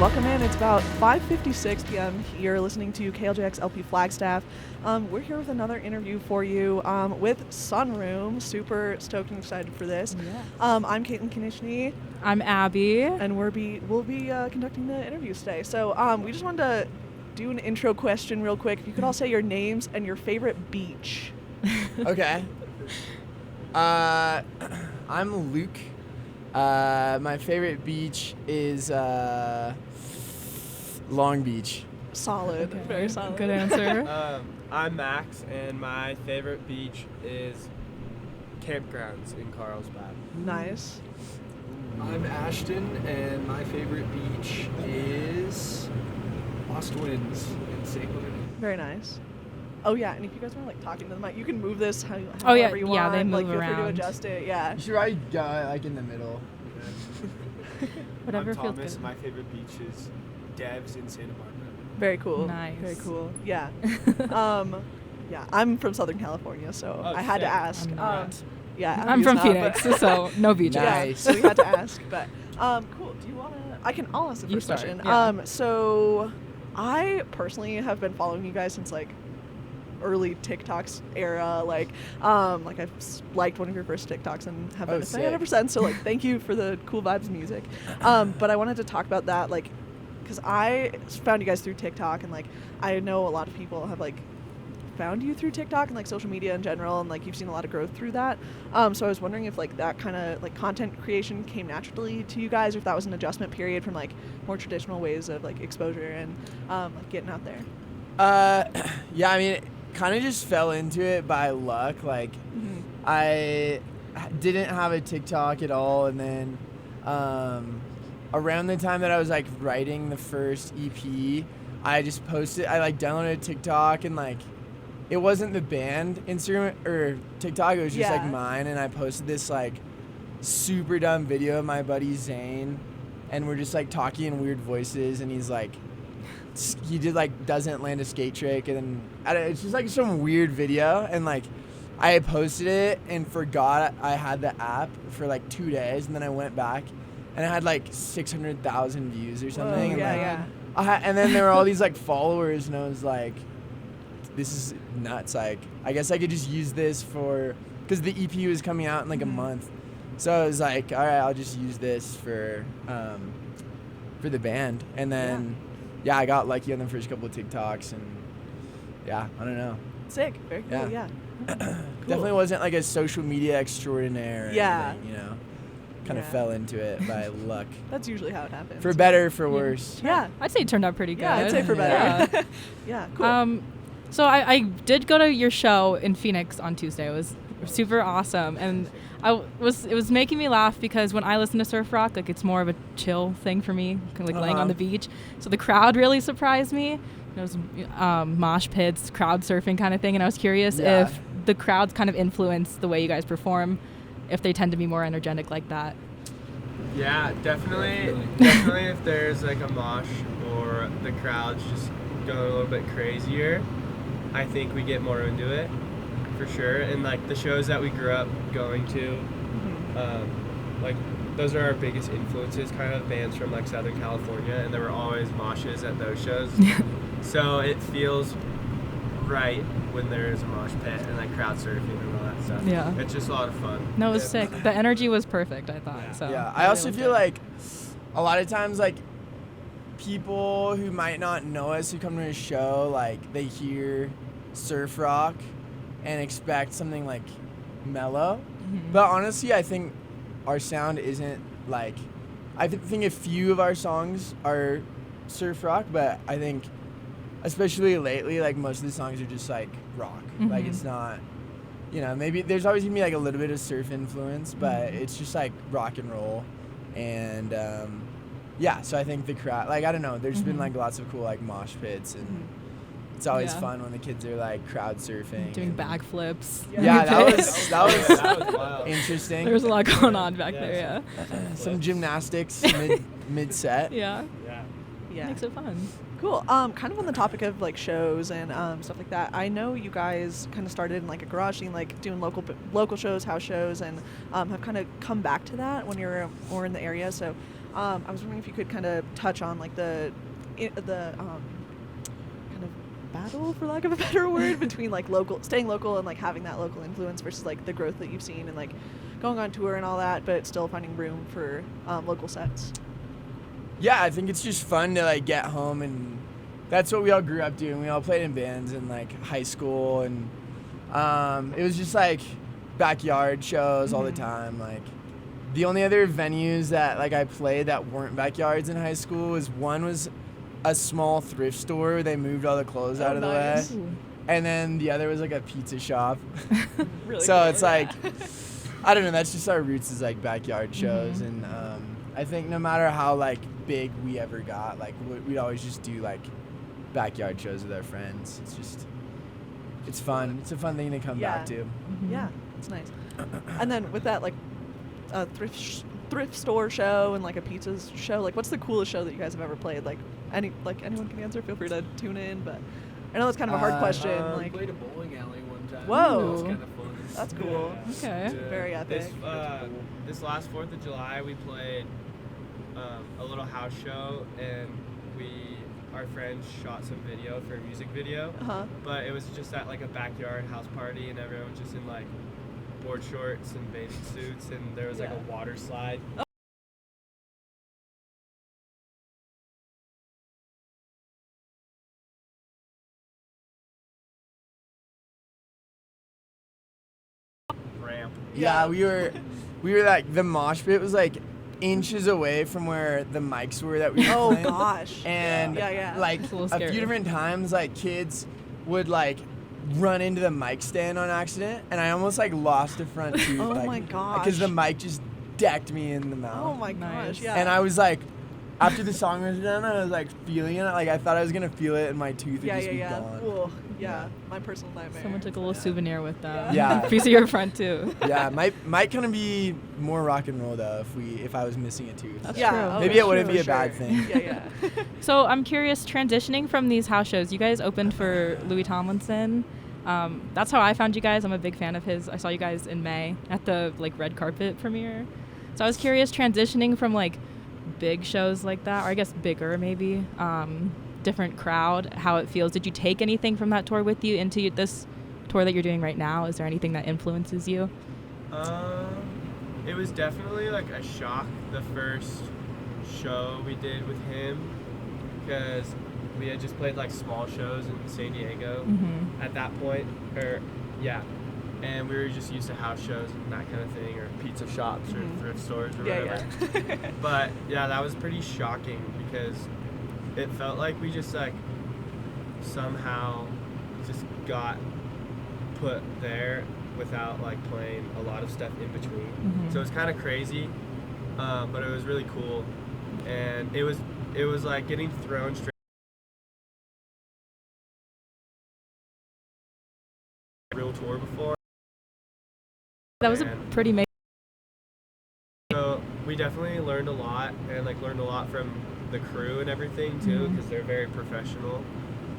welcome in. It's about 5:56 p.m. You're listening to KJACK's LP Flagstaff. We're here with another interview for you with Sunroom. Super stoked and excited for this. Yeah. I'm Caitlin Konishny. I'm Abby. And we'll be conducting the interviews today. So we just wanted to do an intro question real quick. If you could all say your names and your favorite beach. Okay. I'm Luke. My favorite beach is Long Beach. Solid. Okay. Very solid. Good answer. I'm Max, and my favorite beach is campgrounds in Carlsbad. Nice. I'm Ashton, and my favorite beach is Lost Winds in St. Louis. Very nice. Oh yeah, and if you guys want to talking to the mic, you can move this however you want. Yeah, they move feel free to around. adjust it. Yeah. You should probably go in the middle. Whatever I'm feels Thomas. good. My favorite beach is Devs in Santa Barbara. Very cool. Nice. Very cool. Yeah. Yeah. I'm from Southern California, so Oh, I had to sick. ask. Yeah. I'm Abby's from not, Phoenix, but so no beaches. Nice. so we had to ask. But cool. Do you want to? I'll ask the You first start, question. yeah. So I personally have been following you guys since like early TikToks era. I've liked one of your first TikToks and have been a fan sick. ever since. So thank you for the cool vibes music. But I wanted to talk about that because I found you guys through TikTok, and I know a lot of people have found you through TikTok and social media in general, and you've seen a lot of growth through that. So I was wondering if that kind of content creation came naturally to you guys, or if that was an adjustment period from more traditional ways of exposure and getting out there. Yeah, I mean, it kind of just fell into it by luck. I didn't have a TikTok at all, and then around the time that I was writing the first EP, I just posted. I downloaded TikTok, and it wasn't the band Instagram or TikTok. It was just mine, and I posted this super dumb video of my buddy Zane, and we're just talking in weird voices, and he did doesn't land a skate trick, and then it's just some weird video, and I had posted it and forgot I had the app for 2 days, and then I went back and I had 600,000 views or something. Whoa, and yeah. And then there were all these followers, and I was like, this is nuts. I guess I could just use this because the EP was coming out in a month, so I was like, all right, I'll just use this for the band, and then. Yeah, I got lucky on the first couple of TikToks, and I don't know. Sick. Very cool. Yeah. Cool. Definitely wasn't a social media extraordinaire or anything, kind of fell into it by luck. That's usually how it happens. For better, for worse. Yeah. I'd say it turned out pretty good. Yeah, I'd say for better. Yeah. Yeah, cool. So I did go to your show in Phoenix on Tuesday. It was super awesome, and it was making me laugh because when I listen to surf rock, it's more of a chill thing for me, laying on the beach. So the crowd really surprised me. It was mosh pits, crowd surfing kind of thing, and I was curious if the crowds kind of influence the way you guys perform, if they tend to be more energetic like that. Yeah, definitely. Definitely, if there's a mosh or the crowd's just going a little bit crazier, I think we get more into it. For sure, and the shows that we grew up going to, those are our biggest influences, kind of bands from Southern California, and there were always moshes at those shows. So it feels right when there is a mosh pit and crowd surfing and all that stuff. Yeah, it's just a lot of fun. No, it was sick. The energy was perfect, I thought. Yeah. So Yeah, I also feel a lot of times people who might not know us who come to a show, they hear surf rock and expect something mellow, but honestly I think our sound isn't I think a few of our songs are surf rock, but I think especially lately most of the songs are just rock. It's not, maybe there's always gonna be a little bit of surf influence, but it's just rock and roll, and so I think the crowd, I don't know, there's been lots of cool mosh pits, and it's always fun when the kids are crowd surfing, doing backflips. Yeah, that was wild. interesting. There was a lot going on back there. Some gymnastics mid set. Yeah. Yeah. Makes it fun. Cool. Kind of on the topic of shows and stuff like that. I know you guys kind of started in a garage scene, doing local shows, house shows, and have kind of come back to that when you're more in the area. So I was wondering if you could kind of touch on like the kind of battle, for lack of a better word, between like staying local and like having that local influence versus like the growth that you've seen and like going on tour and all that, but still finding room for local sets. Yeah, I think it's just fun to like get home, and that's what we all grew up doing. We all played in bands in like high school, and it was just like backyard shows all the time. Like the only other venues that like I played that weren't backyards in high school was a small thrift store where they moved all the clothes out of the way, and then the other was like a pizza shop. Really So cool, it's like I don't know, that's just our roots is like backyard shows. And I think no matter how like big we ever got, like we'd always just do like backyard shows with our friends. It's fun. It's a fun thing to come back to. Yeah, it's nice. And then with that, like, a thrift store show and like a pizza show, like, what's the coolest show that you guys have ever played? Like, anyone can answer. Feel free to tune in. But I know that's kind of a hard question. We Like, played a bowling alley one time. Whoa. That was kind of fun. that's cool. Okay. Very epic. This last 4th of July, we played a little house show, and our friends shot some video for a music video. But it was just at like a backyard house party, and everyone was just in like board shorts and bathing suits, and there was like a water slide. Ramp. Yeah, we were like the mosh pit was like inches away from where the mics were that we were Oh playing. gosh. And Yeah. like It's a little a scary. few different times like kids would like run into the mic stand on accident, and I almost like lost a front tooth. Oh like, my gosh. Because the mic just decked me in the mouth. Oh my Nice. gosh. Yeah. And I was like, after the song was done, I was like feeling it. Like I thought I was gonna feel it, and my tooth would just be gone. Cool. Yeah. My personal nightmare. Someone took a little souvenir with them. Yeah. Piece of your front too. Yeah, might kind of be more rock and roll though if I was missing a tooth. That's Yeah. true. Oh, Maybe for it wouldn't sure, be a for bad sure. thing. Yeah. So I'm curious, transitioning from these house shows, you guys opened for Louis Tomlinson. That's how I found you guys. I'm a big fan of his. I saw you guys in May at the like red carpet premiere. So I was curious, transitioning from like big shows like that, or I guess bigger maybe, different crowd, how it feels. Did you take anything from that tour with you into this tour that you're doing right now? Is there anything that influences you? It was definitely like a shock the first show we did with him, because we had just played like small shows in San Diego at that point, and we were just used to house shows and that kind of thing, or pizza shops or thrift stores or whatever. But yeah, that was pretty shocking because it felt like we just like somehow just got put there without like playing a lot of stuff in between. So it was kind of crazy, but it was really cool, and it was like getting thrown straight real tour before. That was a pretty major. So we definitely learned a lot, and like learned a lot from the crew and everything too, because they're very professional.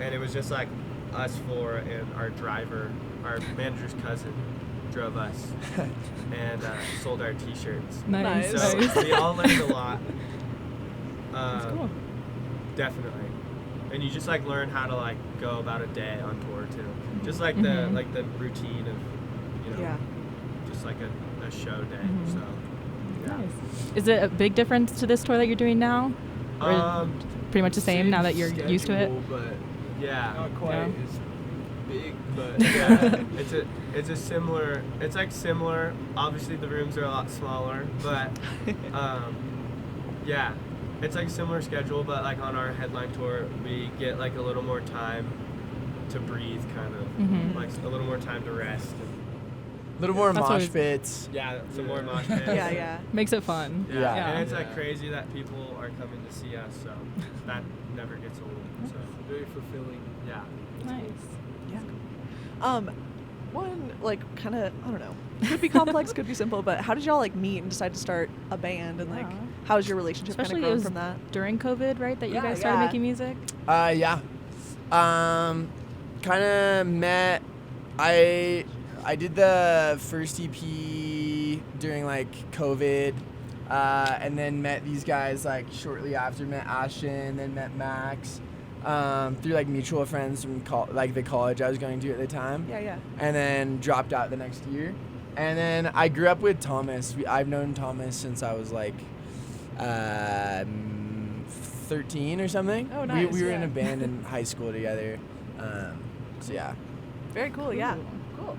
And it was just like us four and our driver, our manager's cousin, drove us and sold our T-shirts. Nice. So we all learned a lot. That's cool. Definitely. And you just like learn how to like go about a day on tour too. Just like the routine of, just like a show day. So yeah. Nice. Is it a big difference to this tour that you're doing now? Or pretty much the same now that you're used to it? But Yeah. not quite Yeah. as big, but Yeah. It's a similar. It's like similar. Obviously the rooms are a lot smaller, but yeah, it's like a similar schedule. But like on our headline tour, we get like a little more time to breathe, kind of like a little more time to rest. A little more That's mosh what pits. Yeah, some more mosh pits. Yeah. Makes it fun. Yeah. Yeah. And it's like crazy that people are coming to see us, so that never gets old. So very fulfilling. yeah. Nice. One, like, kind of, I don't know, could be complex, could be simple, but how did y'all, like, meet and decide to start a band, and, like, Yeah. how has your relationship kind of Especially it grown was from that? during COVID, right, that you Yeah, guys started yeah. making music? Yeah. Kind of met. I did the first EP during like COVID, and then met these guys like shortly after. Met Ashton, then met Max, through like mutual friends from like the college I was going to at the time. Yeah. And then dropped out the next year. And then I grew up with Thomas. I've known Thomas since I was like 13 or something. Oh, nice. We were in a band in high school together. So yeah. Very cool. Yeah. Cool. All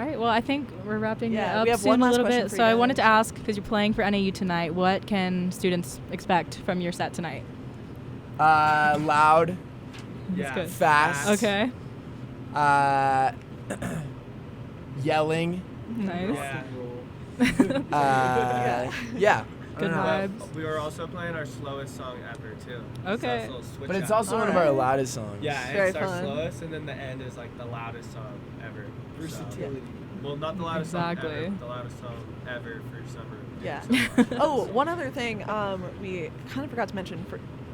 right. Well, I think we're wrapping Yeah, it up we have soon one a last little question bit. for So you I guys. wanted to ask, because you're playing for NAU tonight, what can students expect from your set tonight? Loud, Yeah. good. fast. Okay. Yelling. Nice. Yeah. Yeah. I Good don't know. vibes. We were also playing our slowest song ever too. Okay. So it's a little switch But it's up. also one of our loudest songs. Yeah, Very it's our fun. slowest, and then the end is like the loudest song ever. Versatility. Well, not the loudest song Exactly. ever, but the loudest song ever for summer. Yeah. So far. Oh, one other thing, we kind of forgot to mention.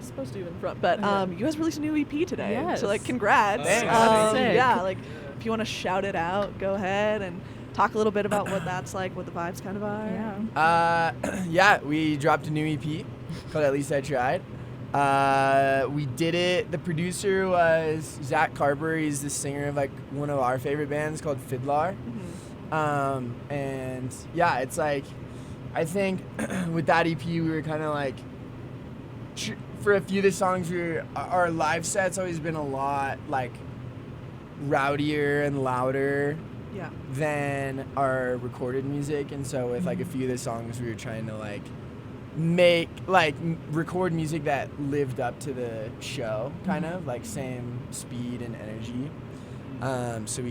Supposed to in front, but you guys released a new EP today. Yes. So like, congrats. Thanks. That's sick. Yeah, like if you want to shout it out, go ahead and talk a little bit about what that's like, what the vibes kind of are. Yeah. Yeah, we dropped a new EP called At Least I Tried. We did it. The producer was Zach Carper. He's the singer of like one of our favorite bands called Fiddlar. And yeah, it's like, I think with that EP we were kind of like, for a few of the songs, our live set's always been a lot like rowdier and louder Yeah. than our recorded music, and so with like a few of the songs we were trying to like record music that lived up to the show, kind of like same speed and energy. So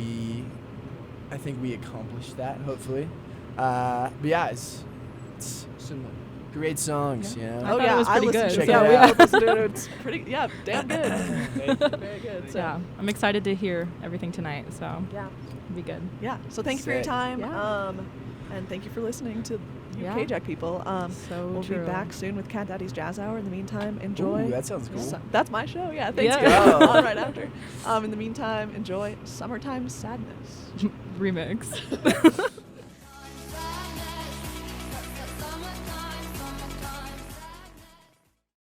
I think we accomplished that, hopefully. But yeah, it's some great songs, you know. I thought it was I pretty listened good. to it. Check it Yeah, out. we listened to it. It's pretty, damn good. Very good. So, Yeah. I'm excited to hear everything tonight. So yeah. it'll be good. Yeah. So thank you for your Sick. time. Yeah. And thank you for listening to you Yeah. KJACK people. So we'll true. be back soon with Cat Daddy's Jazz Hour. In the meantime, enjoy. Ooh, that sounds cool. That's my show. Yeah. Thanks, Yeah. guys. Oh. On right after. In the meantime, enjoy Summertime Sadness. Remix.